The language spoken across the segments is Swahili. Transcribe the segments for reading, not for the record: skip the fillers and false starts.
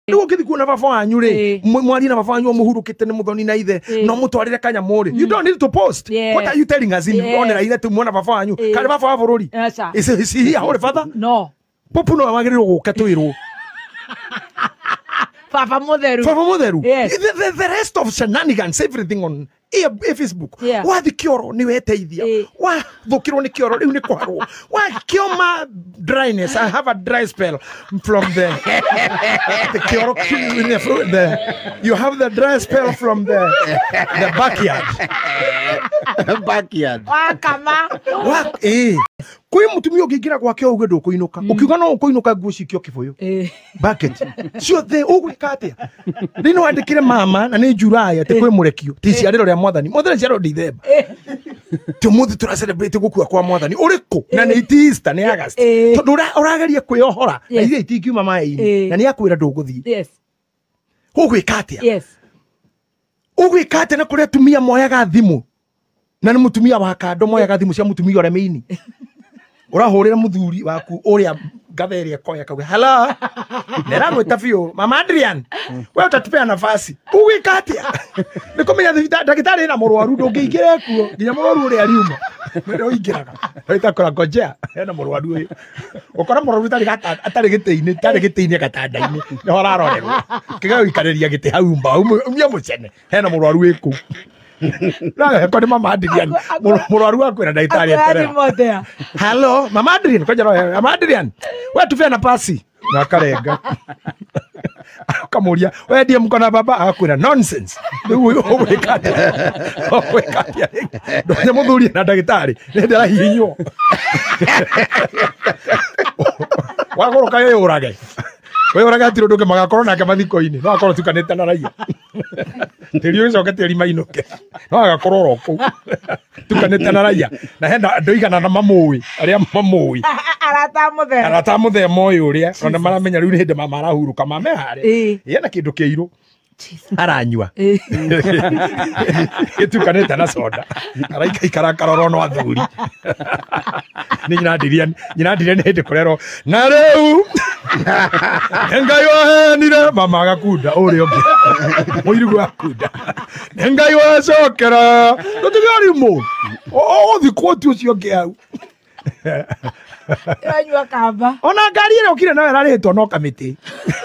Ndio ukithikuona baba wanyu ri mwari na baba wanyu muhurukite ni muthoni na ithe no mutwarire kanyamuri. You don't need to post. What are you telling us in honor ire tu muona baba wanyu? Kale baba wa bururi. Is he our father? No. Popu no magiriro guka twirwo. Papa Motheru. Papa Motheru. Yes. The rest of shenanigans, everything on Facebook. Wa thikioro ni weteithia. Wa thukirwo ni kioro riu ni kwarwo. Wa kioma dryness. I have a dry spell from the kioro you have the dry spell from the backyard. Backyard. Wa kama. Wa kwi mutumia ukingira gwake uge ndukuinuka ukiuga no ukuinuka nguo cikio kibuyu bucket cio the ugwika atia rino wandikire mama na ni Julai ati kwi murekio ti ciariro ria mwathani mwathani ciariro December ti muthi tura celebrate gukua kwa mwathani uriku na ni Easter ni August tondu urageria kwiohora na ithe itingiuma mai na ni akwira nduguthii ugwika atia ugwika atia na kuria tumia moyaga thimu na ni mutumia wa kando moyaga thimu cia mutumia ore meini urahurira muthuri waku uria gatheria koya kawe hello nera gwita biu mama Adrian we utatupea nafasi ugwika atia nikomenya ndagitari na murwaru ndungingire kuo nginya murwaru uria ariuma ndio ingiraga itakora ngojea hena murwaru uyu ukora murwaru atari gitiini gatanda-ini ni horarorerwo kiga ikariria giti hau mba umia mucene hena murwaru wiku na kwa mama Adrian murwaru akwira ndagitari eterera hello mama Adrian koja roho mama Adrian we tufia na pasi na karenga kamuria we ndiye mkona baba akwira nonsense uyu ugwikate ndo muthuri na ndagitari ndera hinywo wagoroka yo urage we uraga tiro nduke magakorwo nake mathiko-ini no akorwo tukanite na raia tiri ucio keteri mainuke no agakorwo roku tukanite na raia na henda ndoigana na mamui aria mamui arata muthe moyo uria ona maramenya riu ni hindi mama arahuruka mame hare yena kindu kiiru aranyua gitukanite na soda araika ikara karoro no athuri ni nyina ndiria ni hindi kurero na riu Ngai wahenire mama agakunda uri ungi muirugu akunda Ngai wacokera tutigari mu othi kwoti ucio ngi au Yanyua kamba ona ngari ire ukire nawe raritwo no kamiti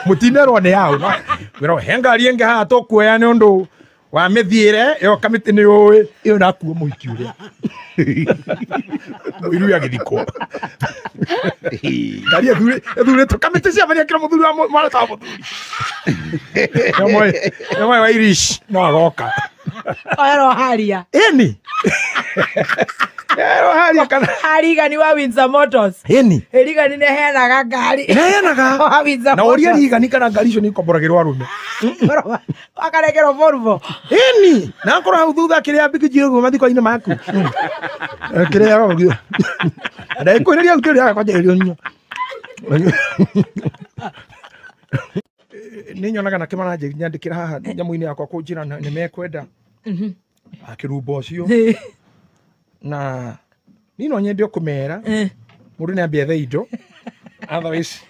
mutinerwo ni hau no wiro ngari ingi ha tukuoya ni undu wa mithiire yo kamiti ni uwi iyo nakuo muhiki uria muiru ya githiko ngari ethure to kamiti cia bania kira muthuri wa mara ta muthuri Namo wa Irish no agoka Ero haria eni ero haria kana hariga ni wa Windsor Motors eni eriga ni nehenaga ngari nehenaga Windsor na uria riga ni kana ngari icio ni komboragirwo arume akaregero Volvo eni na akora hau thutha kiria bikijiro go mathiko-ini maku kiria go ndai kwiriria ukiria kwa jerio nyo ni nyonaga na kimana nyandikira haha nyamu-ini yakwa kunjira ni mekwenda akirumba ucio na nino nyende kumera mundu ni ambia theindo otherwise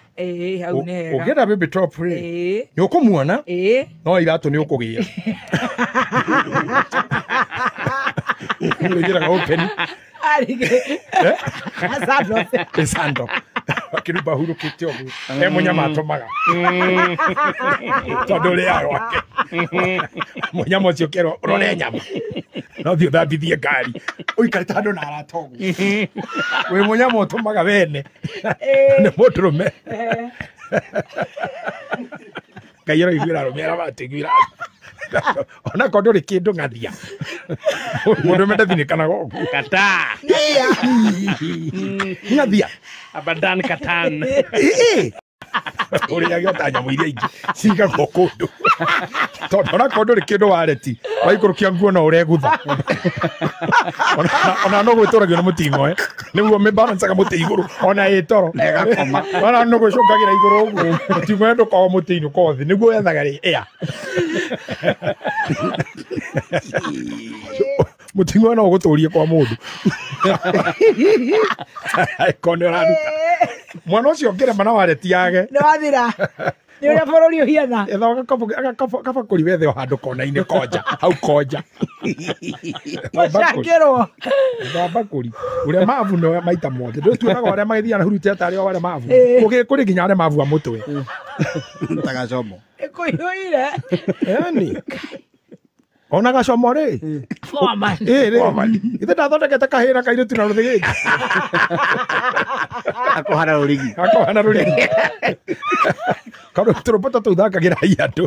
hau nehega ugienda baby top ni ukumuona no iratu ni ukugia ngira open arige sando akiruba huru kitiogu munyama atomaga tondu ri yaro wake munyama ucio kero rore nyama no thio thambithie ngari uikare tando na aratogu we munyama utomaga wene ni muturume Ngai igwira rumera batigwira ona kondo ri kindu ngathia mundu menda thinikana goku Kata. ngathia Abadan katan. uri agio tanya muiria ingi ciga gokundu tondu ona kondo ri kindu wareti waikurukia nguo na uregutha ona no gwitoragio na mutingo niguo me balance ka muti iguru ona itoro Negakoma. ona no gwicokagira iguru uguo mutingo endo kwa mutino kothi niguo yethaga ri ea mutingo no guturia kwa mundu kono raruta mwana ucio ngire mana wareti yage no athira Nĩ ũrĩa bũrũri ũhiana. Etho gakabakũri wethe o handũ kona-inĩ koja hau koja Mũcangĩrwo. gabakũri ũrĩa mavu no maita mothe ndũtuonaga arĩa magĩthiana hurutete arĩa o arĩa mavu kũrĩ nginya arĩa mavu a mũtwe Tagacomo. Ĩkũihũire. yani ona gacomo rĩ Foreman. ithe ndathondekete kahĩra kairĩtu na rũthĩ gĩkĩ Akohana rũrigi. akohana rũrĩ kaũndũ tũrũmbũta tũu thakagĩra andũ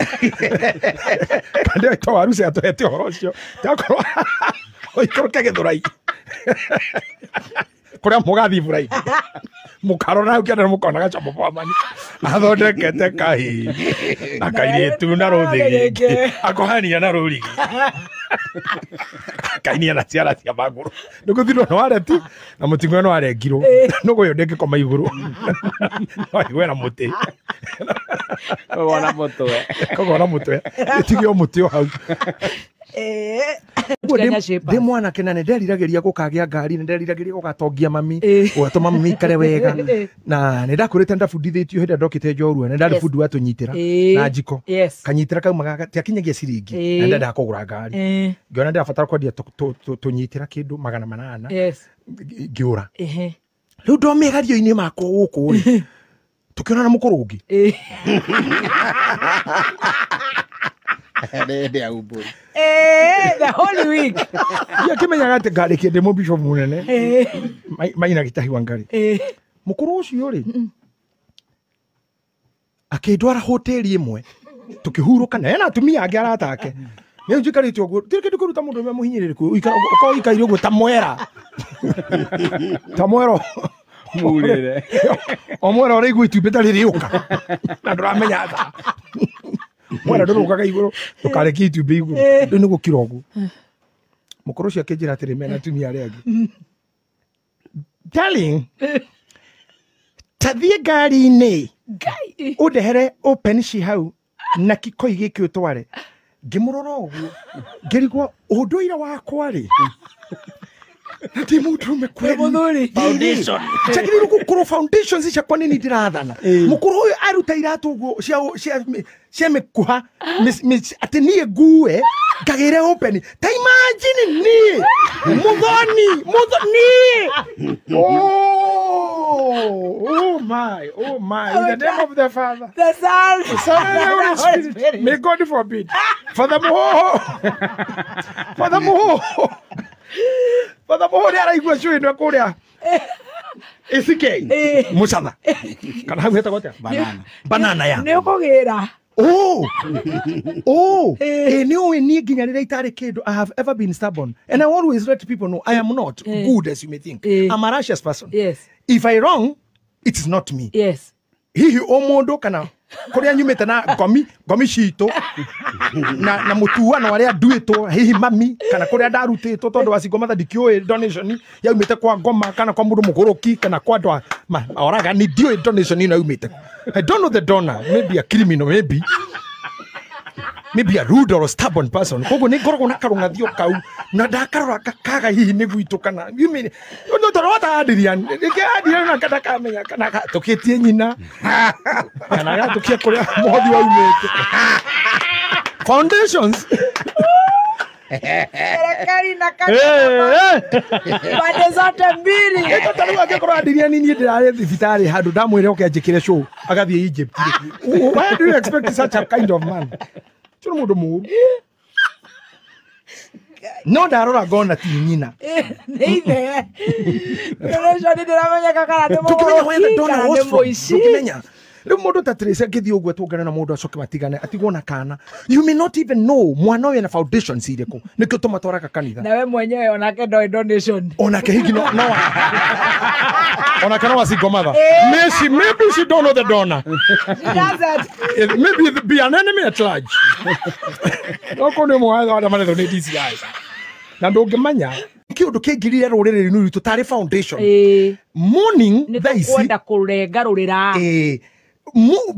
kandi aitwa waruci atũhete ũhoro ũcio ndakorwo ũikũrũke gĩthũrai kũrĩa mũgathiĩ buraihu mũkarora hau kĩanda mũkona gacomo Foreman athondekete kahĩ na kairĩtu na rũthĩ gĩkĩ akohania na rũrigi kainia na ciara cia magũrũ nĩgũthirwo nĩ wareti na mũting'oe nĩ warengirwo nũgũyũ ndĩngĩkoma igũrũ noigwe na mũtĩ Wona mũtwe. kogona mũtwe ĩtigio mũtĩ o hau ndĩ mwanake na nĩ nderiragĩria gũkagĩa ngari nĩ nderiragĩria gũgatongia mami ũgatũma mami ikare wega na nĩ ndakũrĩte ndabundithĩtio hĩndĩ ndokĩte njorua nĩ ndarĩ bundi watũnyitĩra na njiko kanyitĩra kaumaga tiakinyagia ciringi na ndendaga kũgũra ngari ngĩona ndĩrabatara kwendia tũnyitĩra kĩndũ 800 ngĩũra rĩu ndomĩgario-inĩ makwa gũkũ rĩ tũkĩona na mũkũrũngi The Holy Week. Ndiakĩmenyaga atĩ ngarĩkia ndĩ mũbicop mũnene Maina Gĩtahi Wangari mũkũrũ ũcio rĩ akĩndwara hoteli ĩmwe tũkĩhurũka na ena atumia angĩ aratake nĩ njikarĩte ũguo ndirĩ kĩndũ kũruta mũndũ ũmwe mũhinyĩrĩrĩku ũkorwo ũikaire ũguo ta mwera Murĩre. o mwera ũraigua itumbĩ ta rĩrĩũka na ndũramenya tha mwera ndũrũkaga igũrũ ndũkarekie itumbĩ igũrũ rĩu nĩ gũkira ũguo mũkũrũ ũcio akĩnjĩra atĩrĩ mena atumia arĩa angĩ darling ta thiĩ ngari-inĩ ũndehere open ci hau na kikoi gĩkĩ ũtware ngĩmũrora ũguo ngĩrigwo ũndũire wakwa rĩ Nati mũndũrũme kweli Mũthuri. Foundation. chakiri gũkorwo foundations ciakwa nĩ ndĩrathana mũkũrũ ũyũ aruta iratũ ũguo cia mĩkuha atĩ niĩ ngue ngagĩre open ta imagine niĩ mũthoni niĩ oh my in the name of the Father, The Son. the Son and the Holy Spirit. May God forbid. Furthermore, nĩ araigua cũĩ nĩ kũrĩa ACK mũcatha kana hau hetagwo atĩa banana ya Nĩ ũkũgĩra. nĩ ũĩ niĩ nginya rĩrĩa itarĩ kĩndũ I have ever been stubborn and I always let people know I am not good as you may think. I'm a righteous person. Yes. If I wrong, it is not me. Yes. Hihi mũndũ kana kũrĩa nyumĩte na ngomi citũ na mũtuano arĩa nduĩtwo hihi mami kana kũrĩa ndarutĩtwo tondũ wa Single Mother ndikĩũĩ donation yaumĩte kwa ngoma kana kwa mũndũ mũgũrũki kana kwa andũ oraga ni ndiũĩ donation ĩno yaumĩte. I don't know the donor, maybe a criminal, maybe a rude or a stubborn person. Koguo nĩ ngoragwo na karũng'athio kau na ndakarora kaga hihi nĩ gwitũ kana you mean no tarota Adrian na kada kamenya kana tũkĩtie nyina kana gatũkia kũrĩa mũhothi waumĩte foundations Serikali na kanisa. Pande zote mbili. ĩto tarĩu angĩkorwo Adrian niĩ ndĩrarĩ thibitarĩ handũ ndamwĩre oke anjĩkĩre show agathiĩ Egypt. Why do you expect such a kind of man? Tũrĩ mũndũ mũũru. No ndarora ngona ti nyina. Nĩ ithe. Donation ndĩramenyeka kana nĩ Tukimenya where the donor was from. mũici. Tukimenya. Rĩu mũndũ ta Teresa angĩthiĩ ũguo tũngane na mũndũ acoke matigane atigwo na kana. You may not even know mwana ũyũ na foundations irĩkũ. Nĩkĩo tũmatwaraga kanitha. Na we mwenyewe onake ndoĩ donation. Onake higi no onake no wa Single Mother. Maybe she don't know the donor. She doesn't. Maybe be an enemy at large. Oko nĩ mwana wa manetho nĩ DCI. Na ndũngĩmenya kĩũndũ kĩngirire rũrĩrĩ-inĩ rwitũ tarĩ foundation. Morning Nĩ tũkwenda kũrengarũrĩra.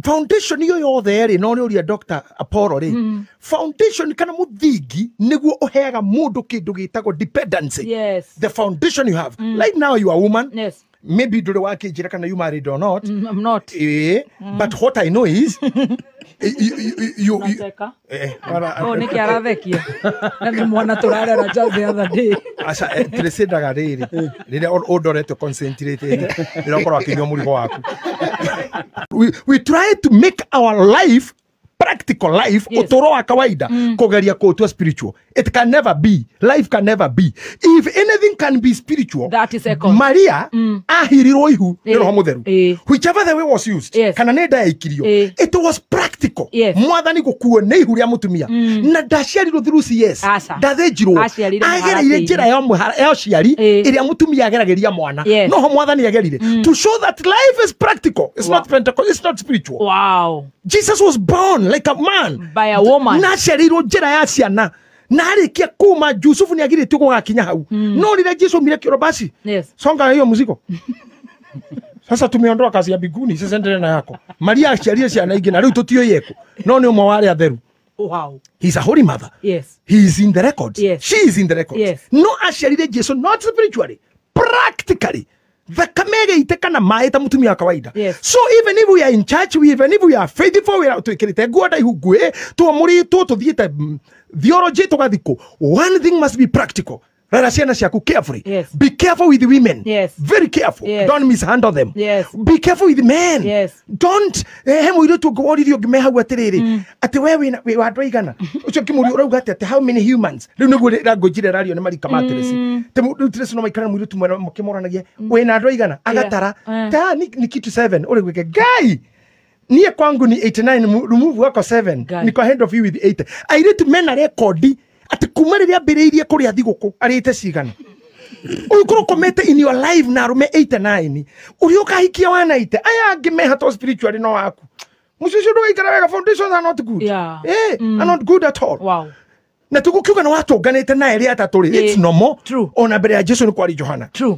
Foundation iyo yothe rĩ no nĩ ũria Dr. Apollo rĩ foundation kana mũthingi nĩguo ũheaga mũndũ kĩndũ gĩtagwo dependency. Yes. The foundation you have. Right now you are a woman. Yes. maybe do the work kana you married or not. I'm not. But what I know is you Oh, niki arathekia. Na ni mwana turarera just the other day. asa tresedaga riri rire odorete concentrated ndokora kinyo murigo waku. We try to make our life practical life, utoro wa kawaida, kogeria kutua spiritual. It can never be. Life can never be. If anything can be spiritual, that is second. Maria ahirirwo ihu ni roho mutheru. Whichever the way was used, kana nenda ikirio. It was practical. Mwathani gukuo ne ihu ria mutumia. Na ndaciarirwo through CS. Ndathejirwo. Agereire njira ya muhara ya ciari iria mutumia agerageria mwana. No ho mwathani agerire. To show that life is practical. It's not Pentecost, it's not spiritual. Wow. Jesus was born like a man by a woman. Na ciarirwo njira ya ciana. Na arikia kuma Yusufu ni agirite gugakinya hau. No rire Yesu mire kiro basi. Songa hiyo muziko. Sasa tumeondoa kazi ya biguni, sasa endelea na yako. Maria aciarie ciana ingi na riu tutio yeko. No ni umwe wale atheru. Wow. He's a holy mother. Yes. He is in the records. Yes. She is in the records. Yes. No aciarire Yesu, not spiritually, practically. Thakame iteka na mai ta mutumia kawaida. So even if we are in church, even if we are faithful, we are to kirite guada ihugwe to muri to thiete theology to gadiko. One thing must be practical. Rara ciana ciaku carefully. Be careful with the women. Very careful. Don't mishandle them. Be careful with the men. Don't muiru to go rio gime hau atiriri. Ati we wa droigana. Ucio kimuri urauga ati how many humans? Riu niguo ragojire radio na mari kamateresi. Temu tres no maikara muiru tumwe mukimoranagie. We na droigana agatara. Ta ni kitu 7. Uri gwike guy. Niye kwangu ni 89 remove wako 7. Niko ahead of you with 80. I need to men record ati kumariria mbiriirie kuria thiguku arite cigana ukuru komete in your life na rume 89 uri ukahikia wana ite aya ngimeha to spiritually no waku musisho ndo ikara wega foundations are not good are not good at all. Wow. Na tugukiuga na watu ganete na eri ataturi it's normal. Ona mbere ya Jesu ni kwari Johana. True.